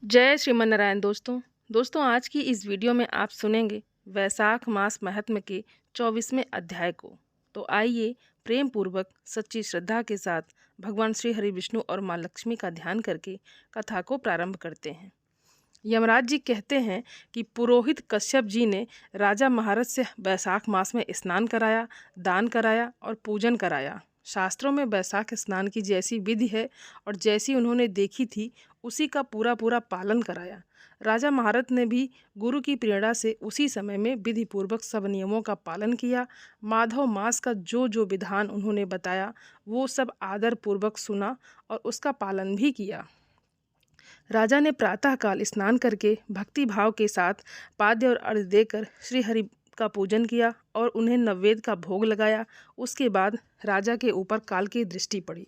जय श्रीमन नारायण दोस्तों आज की इस वीडियो में आप सुनेंगे वैशाख मास महात्म्य के 24वें अध्याय को। तो आइए प्रेम पूर्वक सच्ची श्रद्धा के साथ भगवान श्री हरि विष्णु और माँ लक्ष्मी का ध्यान करके कथा को प्रारंभ करते हैं। यमराज जी कहते हैं कि पुरोहित कश्यप जी ने राजा महाराज से वैशाख मास में स्नान कराया, दान कराया और पूजन कराया। शास्त्रों में वैशाख स्नान की जैसी विधि है और जैसी उन्होंने देखी थी उसी का पूरा पूरा पालन कराया। राजा महारथ ने भी गुरु की प्रेरणा से उसी समय में विधि पूर्वक सब नियमों का पालन किया। माधव मास का जो जो विधान उन्होंने बताया वो सब आदर पूर्वक सुना और उसका पालन भी किया। राजा ने प्रातःकाल स्नान करके भक्ति भाव के साथ पाद्य और अर्घ्य देकर श्री हरि का पूजन किया और उन्हें नैवेद्य का भोग लगाया। उसके बाद राजा के ऊपर काल की दृष्टि पड़ी।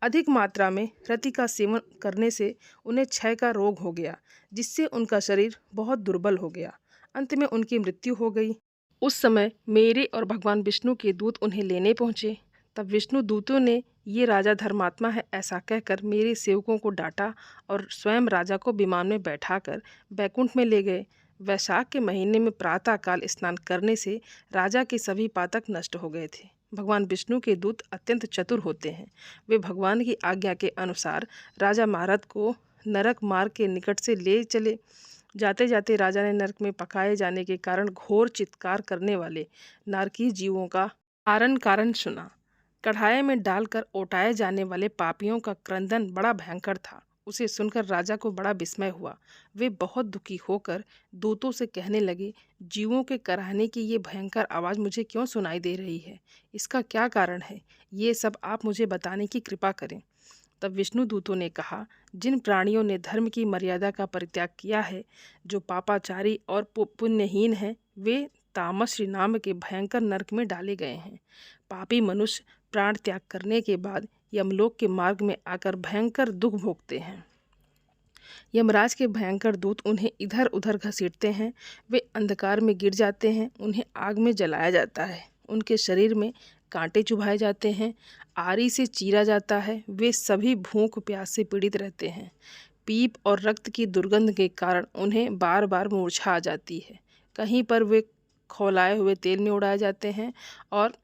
अधिक मात्रा में रति का सेवन करने से उन्हें क्षय का रोग हो गया, जिससे उनका शरीर बहुत दुर्बल हो गया। अंत में उनकी मृत्यु हो गई। उस समय मेरे और भगवान विष्णु के दूत उन्हें लेने पहुँचे। तब विष्णु दूतों ने ये राजा धर्मात्मा है ऐसा कहकर मेरे सेवकों को डांटा और स्वयं राजा को विमान में बैठाकर बैकुंठ में ले गए। वैशाख के महीने में प्रातःकाल स्नान करने से राजा के सभी पातक नष्ट हो गए थे। भगवान विष्णु के दूत अत्यंत चतुर होते हैं। वे भगवान की आज्ञा के अनुसार राजा महारथ को नरक मार्ग के निकट से ले चले। जाते जाते राजा ने नरक में पकाए जाने के कारण घोर चित्कार करने वाले नारकी जीवों का कारण सुना। कढ़ाई में डालकर ओटाए जाने वाले पापियों का क्रंदन बड़ा भयंकर था। उसे सुनकर राजा को बड़ा विस्मय हुआ। वे बहुत दुखी होकर दूतों से कहने लगे, जीवों के कराहने की ये भयंकर आवाज़ मुझे क्यों सुनाई दे रही है? इसका क्या कारण है? ये सब आप मुझे बताने की कृपा करें। तब विष्णु दूतों ने कहा, जिन प्राणियों ने धर्म की मर्यादा का परित्याग किया है, जो पापाचारी और पुण्यहीन हैं, वे तामस श्री नाम के भयंकर नरक में डाले गए हैं। पापी मनुष्य प्राण त्याग करने के बाद यमलोक के मार्ग में आकर भयंकर दुख भोगते हैं। यमराज के भयंकर दूत उन्हें इधर उधर घसीटते हैं। वे अंधकार में गिर जाते हैं। उन्हें आग में जलाया जाता है। उनके शरीर में कांटे चुभाए जाते हैं। आरी से चीरा जाता है। वे सभी भूख प्यास से पीड़ित रहते हैं। पीप और रक्त की दुर्गंध के कारण उन्हें बार बार मूर्छा आ जाती है। कहीं पर वे खौलाए हुए तेल में उड़ाए जाते हैं और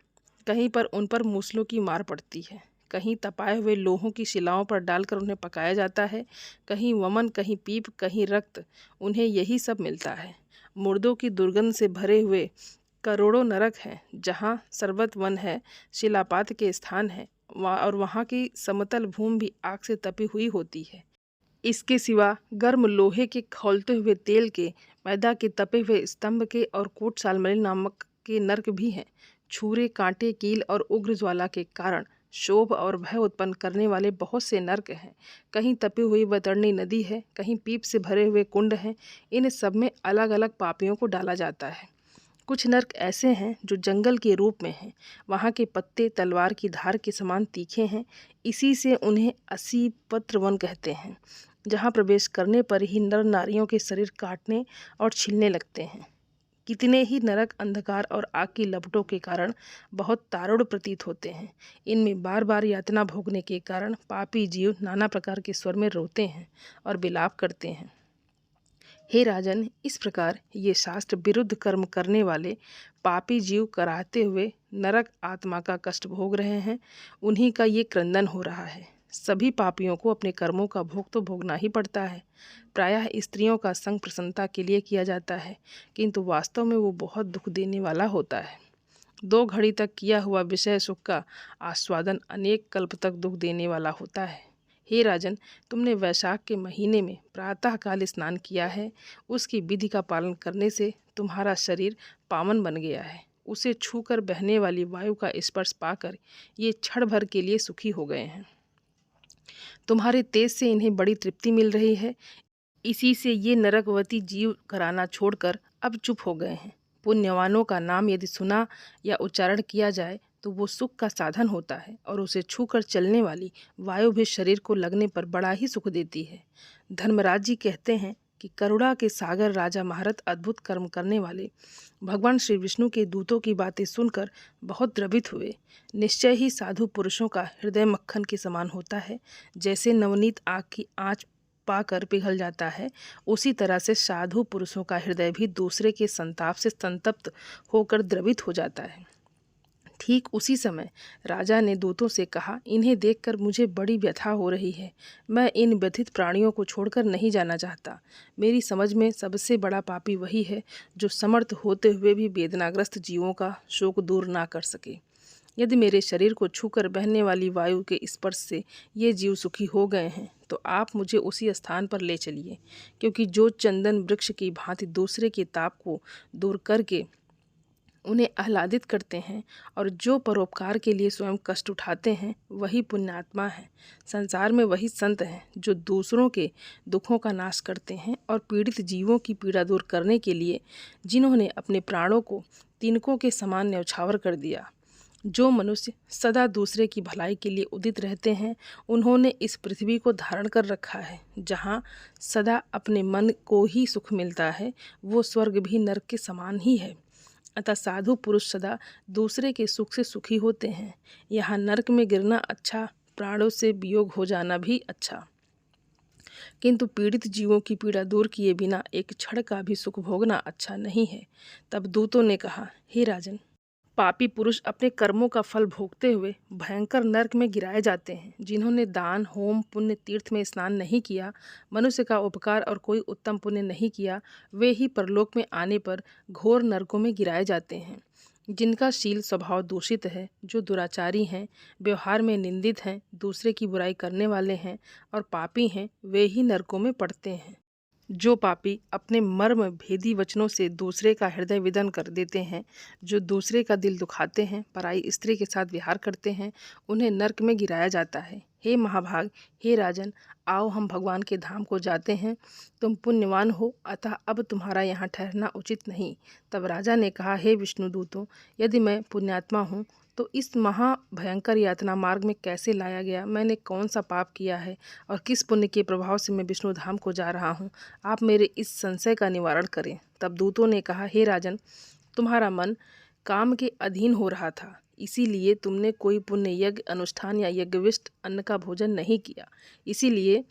कहीं पर उन पर मूसलों की मार पड़ती है। कहीं तपाए हुए लोहों की शिलाओं पर डालकर उन्हें पकाया जाता है। कहीं वमन, कहीं पीप, कहीं रक्त, उन्हें यही सब मिलता है। मुर्दों की दुर्गंध से भरे हुए करोड़ों नरक हैं, जहाँ सर्वत वन है, शिलापात के स्थान है और वहाँ की समतल भूमि भी आग से तपी हुई होती है। इसके सिवा गर्म लोहे के खौलते हुए तेल के, मैदा के तपे हुए स्तंभ के और कूट सालमली नामक के नरक भी हैं। छुरे, कांटे, कील और उग्र ज्वाला के कारण शोभ और भय उत्पन्न करने वाले बहुत से नरक हैं। कहीं तपी हुई वैतरणी नदी है, कहीं पीप से भरे हुए कुंड हैं। इन सब में अलग अलग पापियों को डाला जाता है। कुछ नरक ऐसे हैं जो जंगल के रूप में हैं। वहाँ के पत्ते तलवार की धार के समान तीखे हैं। इसी से उन्हें असी पत्र वन कहते हैं, जहाँ प्रवेश करने पर ही नर नारियों के शरीर काटने और छीलने लगते हैं। कितने ही नरक अंधकार और आग की लपटों के कारण बहुत तारुण प्रतीत होते हैं। इनमें बार बार यातना भोगने के कारण पापी जीव नाना प्रकार के स्वर में रोते हैं और विलाप करते हैं। हे राजन, इस प्रकार ये शास्त्र विरुद्ध कर्म करने वाले पापी जीव कराहते हुए नरक आत्मा का कष्ट भोग रहे हैं। उन्हीं का ये क्रंदन हो रहा है। सभी पापियों को अपने कर्मों का भोग तो भोगना ही पड़ता है। प्रायः स्त्रियों का संग प्रसन्नता के लिए किया जाता है, किंतु वास्तव में वो बहुत दुख देने वाला होता है। 2 घड़ी तक किया हुआ विषय सुख का आस्वादन अनेक कल्प तक दुख देने वाला होता है। हे राजन, तुमने वैशाख के महीने में प्रातःकाल स्नान किया है। उसकी विधि का पालन करने से तुम्हारा शरीर पावन बन गया है। उसे छूकर बहने वाली वायु का स्पर्श पाकर ये क्षण भर के लिए सुखी हो गए हैं। तुम्हारे तेज से इन्हें बड़ी तृप्ति मिल रही है। इसी से ये नरकवती जीव कराना छोड़कर अब चुप हो गए हैं। पुण्यवानों का नाम यदि सुना या उच्चारण किया जाए तो वो सुख का साधन होता है और उसे छूकर चलने वाली वायु भी शरीर को लगने पर बड़ा ही सुख देती है। धर्मराज जी कहते हैं कि करुणा के सागर राजा महारथ अद्भुत कर्म करने वाले भगवान श्री विष्णु के दूतों की बातें सुनकर बहुत द्रवित हुए। निश्चय ही साधु पुरुषों का हृदय मक्खन के समान होता है। जैसे नवनीत आग की आँच पाकर पिघल जाता है, उसी तरह से साधु पुरुषों का हृदय भी दूसरे के संताप से संतप्त होकर द्रवित हो जाता है। ठीक उसी समय राजा ने दूतों से कहा, इन्हें देखकर मुझे बड़ी व्यथा हो रही है। मैं इन व्यथित प्राणियों को छोड़कर नहीं जाना चाहता। मेरी समझ में सबसे बड़ा पापी वही है जो समर्थ होते हुए भी वेदनाग्रस्त जीवों का शोक दूर ना कर सके। यदि मेरे शरीर को छूकर बहने वाली वायु के स्पर्श से ये जीव सुखी हो गए हैं तो आप मुझे उसी स्थान पर ले चलिए, क्योंकि जो चंदन वृक्ष की भांति दूसरे के ताप को दूर करके उन्हें आह्लादित करते हैं और जो परोपकार के लिए स्वयं कष्ट उठाते हैं, वही पुण्यात्मा है। संसार में वही संत हैं जो दूसरों के दुखों का नाश करते हैं और पीड़ित जीवों की पीड़ा दूर करने के लिए जिन्होंने अपने प्राणों को तिनकों के समान न्यौछावर कर दिया। जो मनुष्य सदा दूसरे की भलाई के लिए उदित रहते हैं, उन्होंने इस पृथ्वी को धारण कर रखा है। जहाँ सदा अपने मन को ही सुख मिलता है, वो स्वर्ग भी नरक के समान ही है। अतः साधु पुरुष सदा दूसरे के सुख से सुखी होते हैं। यहाँ नरक में गिरना अच्छा, प्राणों से वियोग हो जाना भी अच्छा, किंतु पीड़ित जीवों की पीड़ा दूर किए बिना एक क्षण का भी सुख भोगना अच्छा नहीं है। तब दूतों ने कहा, हे राजन, पापी पुरुष अपने कर्मों का फल भोगते हुए भयंकर नरक में गिराए जाते हैं। जिन्होंने दान, होम, पुण्य, तीर्थ में स्नान नहीं किया, मनुष्य का उपकार और कोई उत्तम पुण्य नहीं किया, वे ही परलोक में आने पर घोर नरकों में गिराए जाते हैं। जिनका शील स्वभाव दूषित है, जो दुराचारी हैं, व्यवहार में निंदित हैं, दूसरे की बुराई करने वाले हैं और पापी हैं, वे ही नरकों में पड़ते हैं। जो पापी अपने मर्म भेदी वचनों से दूसरे का हृदय विदन कर देते हैं, जो दूसरे का दिल दुखाते हैं, पराई स्त्री के साथ विहार करते हैं, उन्हें नरक में गिराया जाता है। हे महाभाग, हे राजन, आओ हम भगवान के धाम को जाते हैं। तुम पुण्यवान हो, अतः अब तुम्हारा यहाँ ठहरना उचित नहीं। तब राजा ने कहा, हे विष्णुदूतों, यदि मैं पुण्यात्मा हूँ तो इस महाभयंकर यातना मार्ग में कैसे लाया गया? मैंने कौन सा पाप किया है और किस पुण्य के प्रभाव से मैं विष्णु धाम को जा रहा हूँ? आप मेरे इस संशय का निवारण करें। तब दूतों ने कहा, हे राजन, तुम्हारा मन काम के अधीन हो रहा था, इसीलिए तुमने कोई पुण्य यज्ञ अनुष्ठान या यज्ञविष्ट अन्न का भोजन नहीं किया, इसीलिए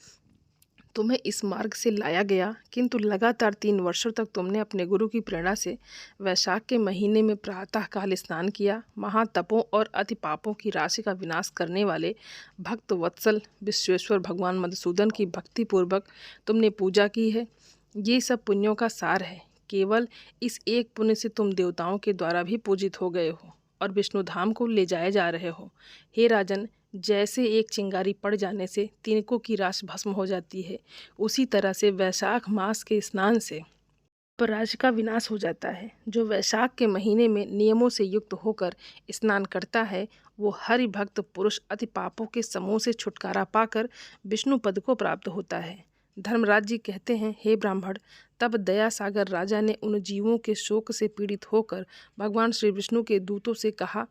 तुम्हें इस मार्ग से लाया गया। किंतु लगातार 3 वर्षों तक तुमने अपने गुरु की प्रेरणा से वैशाख के महीने में प्रातःकाल स्नान किया। महातपों और अति पापों की राशि का विनाश करने वाले भक्त वत्सल विश्वेश्वर भगवान मधुसूदन की भक्तिपूर्वक तुमने पूजा की है। ये सब पुण्यों का सार है। केवल इस एक पुण्य से तुम देवताओं के द्वारा भी पूजित हो गए हो और विष्णु धाम को ले जाए जा रहे हो। हे राजन, जैसे एक चिंगारी पड़ जाने से तिनकों की राश भस्म हो जाती है, उसी तरह से वैशाख मास के स्नान से अपराज्य का विनाश हो जाता है। जो वैशाख के महीने में नियमों से युक्त होकर स्नान करता है, वो हरि भक्त पुरुष अति पापों के समूह से छुटकारा पाकर विष्णु पद को प्राप्त होता है। धर्मराज जी कहते हैं, हे ब्राह्मण, तब दया सागर राजा ने उन जीवों के शोक से पीड़ित होकर भगवान श्री विष्णु के दूतों से कहा,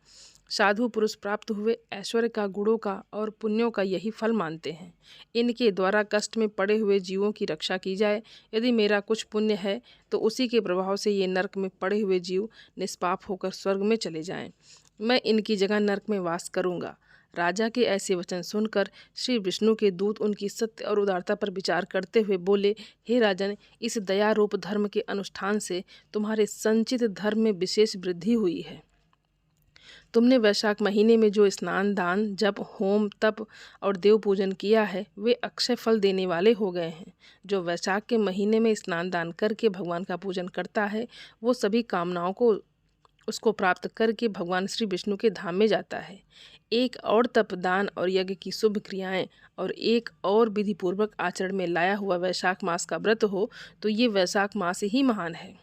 साधु पुरुष प्राप्त हुए ऐश्वर्य का, गुणों का और पुण्यों का यही फल मानते हैं। इनके द्वारा कष्ट में पड़े हुए जीवों की रक्षा की जाए। यदि मेरा कुछ पुण्य है तो उसी के प्रभाव से ये नरक में पड़े हुए जीव निष्पाप होकर स्वर्ग में चले जाएं। मैं इनकी जगह नरक में वास करूंगा। राजा के ऐसे वचन सुनकर श्री विष्णु के दूत उनकी सत्य और उदारता पर विचार करते हुए बोले, हे राजन, इस दया रूप धर्म के अनुष्ठान से तुम्हारे संचित धर्म में विशेष वृद्धि हुई है। तुमने वैशाख महीने में जो स्नान, दान, जप, होम, तप और देव पूजन किया है, वे अक्षय फल देने वाले हो गए हैं। जो वैशाख के महीने में स्नान दान करके भगवान का पूजन करता है, वो सभी कामनाओं को उसको प्राप्त करके भगवान श्री विष्णु के धाम में जाता है। एक और तप, दान और यज्ञ की शुभ क्रियाएं और एक और विधि पूर्वक आचरण में लाया हुआ वैशाख मास का व्रत हो तो ये वैशाख मास ही महान है।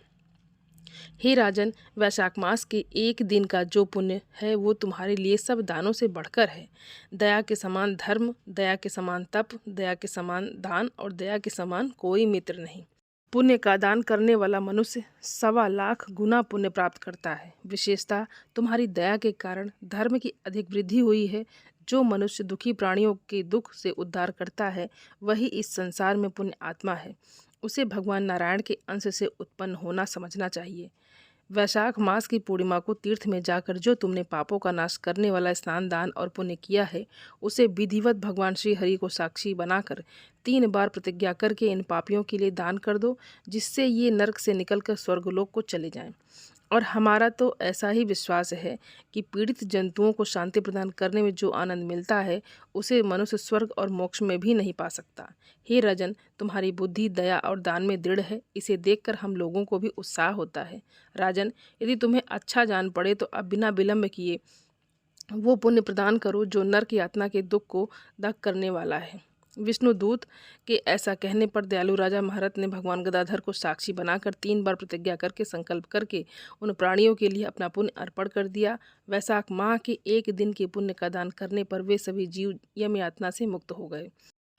हे राजन, वैशाख मास के एक दिन का जो पुण्य है वो तुम्हारे लिए सब दानों से बढ़कर है। दया के समान धर्म, दया के समान तप, दया के समान दान और दया के समान कोई मित्र नहीं। पुण्य का दान करने वाला मनुष्य 1.25 लाख गुना पुण्य प्राप्त करता है। विशेषतः तुम्हारी दया के कारण धर्म की अधिक वृद्धि हुई है। जो मनुष्य दुखी प्राणियों के दुख से उद्धार करता है, वही इस संसार में पुण्य आत्मा है। उसे भगवान नारायण के अंश से उत्पन्न होना समझना चाहिए। वैशाख मास की पूर्णिमा को तीर्थ में जाकर जो तुमने पापों का नाश करने वाला स्नान, दान और पुण्य किया है, उसे विधिवत भगवान श्री हरि को साक्षी बनाकर 3 बार प्रतिज्ञा करके इन पापियों के लिए दान कर दो, जिससे ये नरक से निकलकर स्वर्गलोक को चले जाएं। और हमारा तो ऐसा ही विश्वास है कि पीड़ित जंतुओं को शांति प्रदान करने में जो आनंद मिलता है, उसे मनुष्य स्वर्ग और मोक्ष में भी नहीं पा सकता। हे राजन, तुम्हारी बुद्धि, दया और दान में दृढ़ है। इसे देखकर हम लोगों को भी उत्साह होता है। राजन, यदि तुम्हें अच्छा जान पड़े तो अब बिना विलंब किए वो पुण्य प्रदान करो जो नरक यातना के दुख को दग करने वाला है। विष्णुदूत के ऐसा कहने पर दयालु राजा महारथ ने भगवान गदाधर को साक्षी बनाकर 3 बार प्रतिज्ञा करके संकल्प करके उन प्राणियों के लिए अपना पुण्य अर्पण कर दिया। वैशाख माह के 1 दिन के पुण्य का दान करने पर वे सभी जीव यम यातना से मुक्त हो गए।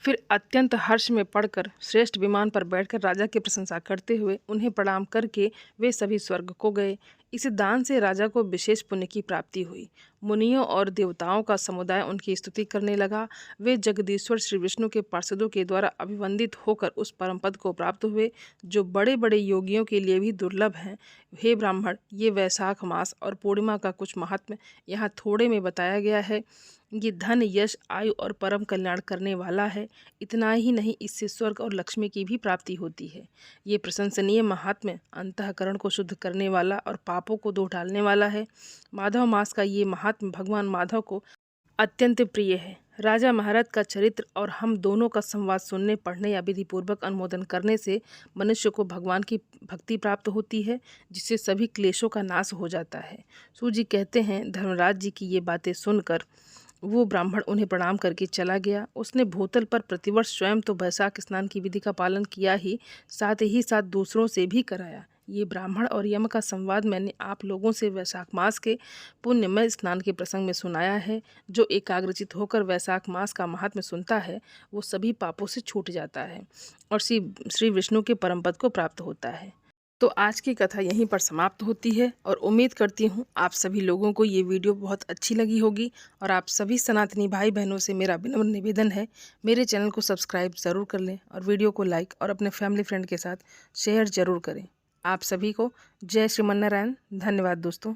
फिर अत्यंत हर्ष में पड़कर श्रेष्ठ विमान पर बैठकर राजा की प्रशंसा करते हुए उन्हें प्रणाम करके वे सभी स्वर्ग को गए। इस दान से राजा को विशेष पुण्य की प्राप्ति हुई। मुनियों और देवताओं का समुदाय उनकी स्तुति करने लगा। वे जगदीश्वर श्री विष्णु के पार्षदों के द्वारा अभिवंदित होकर उस परम पद को प्राप्त हुए जो बड़े बड़े योगियों के लिए भी दुर्लभ हैं। हे ब्राह्मण, ये वैशाख मास और पूर्णिमा का कुछ महात्म्य यहाँ थोड़े में बताया गया है। ये धन, यश, आयु और परम कल्याण करने वाला है। इतना ही नहीं, इससे स्वर्ग और लक्ष्मी की भी प्राप्ति होती है। ये प्रशंसनीय महात्म्य अंतःकरण को शुद्ध करने वाला और पापों को धो डालने वाला है। माधव मास का ये महात्म्य भगवान माधव को अत्यंत प्रिय है। राजा महारथ का चरित्र और हम दोनों का संवाद सुनने, पढ़ने या विधिपूर्वक अनुमोदन करने से मनुष्य को भगवान की भक्ति प्राप्त होती है, जिससे सभी क्लेशों का नाश हो जाता है। सूत जी कहते हैं, धर्मराज जी की ये बातें सुनकर वो ब्राह्मण उन्हें प्रणाम करके चला गया। उसने भूतल पर प्रतिवर्ष स्वयं तो वैशाख स्नान की विधि का पालन किया ही साथ दूसरों से भी कराया। ये ब्राह्मण और यम का संवाद मैंने आप लोगों से वैशाख मास के पुण्यमय स्नान के प्रसंग में सुनाया है। जो एकाग्रचित होकर वैशाख मास का महात्म्य सुनता है, वो सभी पापों से छूट जाता है और श्री विष्णु के परम पद को प्राप्त होता है। तो आज की कथा यहीं पर समाप्त होती है और उम्मीद करती हूँ आप सभी लोगों को ये वीडियो बहुत अच्छी लगी होगी। और आप सभी सनातनी भाई बहनों से मेरा विनम्र निवेदन है, मेरे चैनल को सब्सक्राइब ज़रूर कर लें और वीडियो को लाइक और अपने फैमिली फ्रेंड के साथ शेयर ज़रूर करें। आप सभी को जय श्रीमन्नारायण। धन्यवाद दोस्तों।